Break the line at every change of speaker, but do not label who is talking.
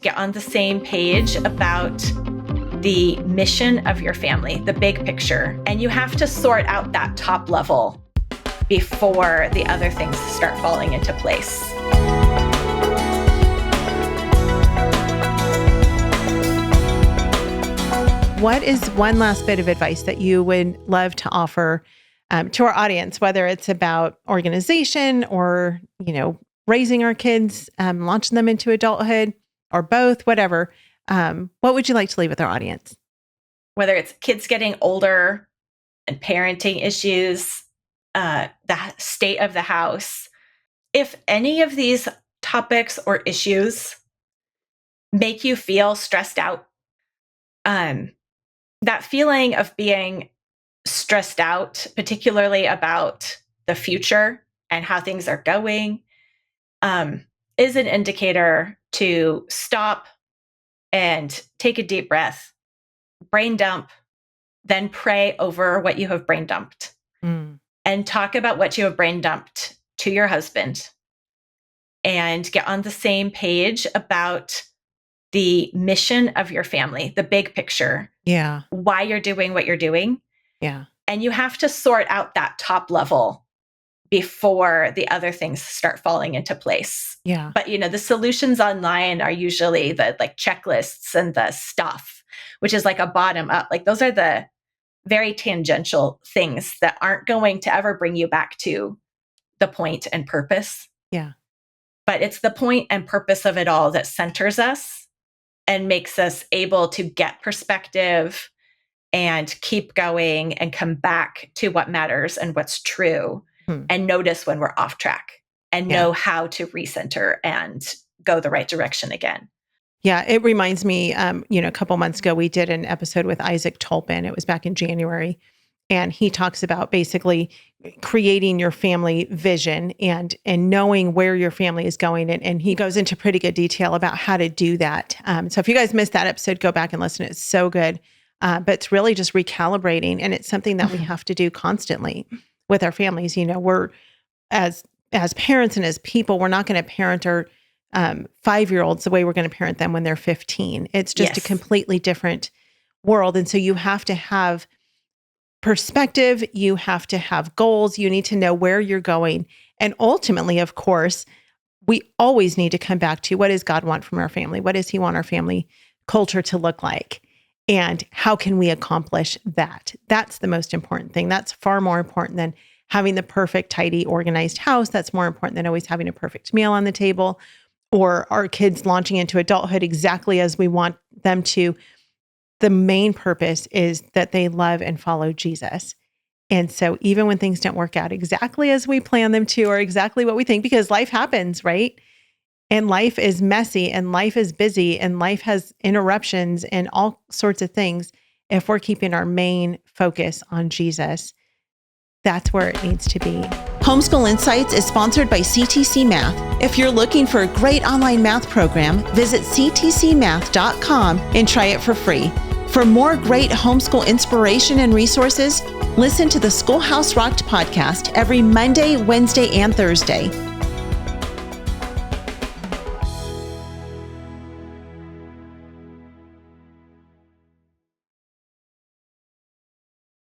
Get on the same page about the mission of your family, the big picture. And you have to sort out that top level before the other things start falling into place.
What is one last bit of advice that you would love to offer to our audience, whether it's about organization or, raising our kids, launching them into adulthood, or both, whatever? What would you like to leave with our audience?
Whether it's kids getting older and parenting issues, the state of the house, if any of these topics or issues make you feel stressed out, that feeling of being stressed out, particularly about the future and how things are going, is an indicator to stop and take a deep breath, brain dump, then pray over what you have brain dumped, and talk about what you have brain dumped to your husband, and get on the same page about the mission of your family, the big picture.
Yeah.
Why you're doing what you're doing.
Yeah.
And you have to sort out that top level before the other things start falling into place.
Yeah.
But, the solutions online are usually the checklists and the stuff, which is like a bottom up. Those are the very tangential things that aren't going to ever bring you back to the point and purpose.
Yeah.
But it's the point and purpose of it all that centers us and makes us able to get perspective and keep going and come back to what matters and what's true, and notice when we're off track and know how to recenter and go the right direction again.
Yeah, it reminds me, a couple months ago, we did an episode with Isaac Tolpin. It was back in January. And he talks about basically creating your family vision and knowing where your family is going. And he goes into pretty good detail about how to do that. So if you guys missed that episode, go back and listen. It's so good. But it's really just recalibrating. And it's something that we have to do constantly with our families. We're as parents and as people, we're not going to parent our 5-year-olds the way we're going to parent them when they're 15. It's just a completely different world. And so you have to have perspective, you have to have goals, you need to know where you're going. And ultimately, of course, we always need to come back to what does God want from our family? What does he want our family culture to look like? And how can we accomplish that? That's the most important thing. That's far more important than having the perfect, tidy, organized house. That's more important than always having a perfect meal on the table or our kids launching into adulthood exactly as we want them to. The main purpose is that they love and follow Jesus. And so even when things don't work out exactly as we plan them to, or exactly what we think, because life happens, right? And life is messy and life is busy and life has interruptions and all sorts of things. If we're keeping our main focus on Jesus, that's where it needs to be.
Homeschool Insights is sponsored by CTC Math. If you're looking for a great online math program, visit ctcmath.com and try it for free. For more great homeschool inspiration and resources, listen to the Schoolhouse Rocked podcast every Monday, Wednesday, and Thursday.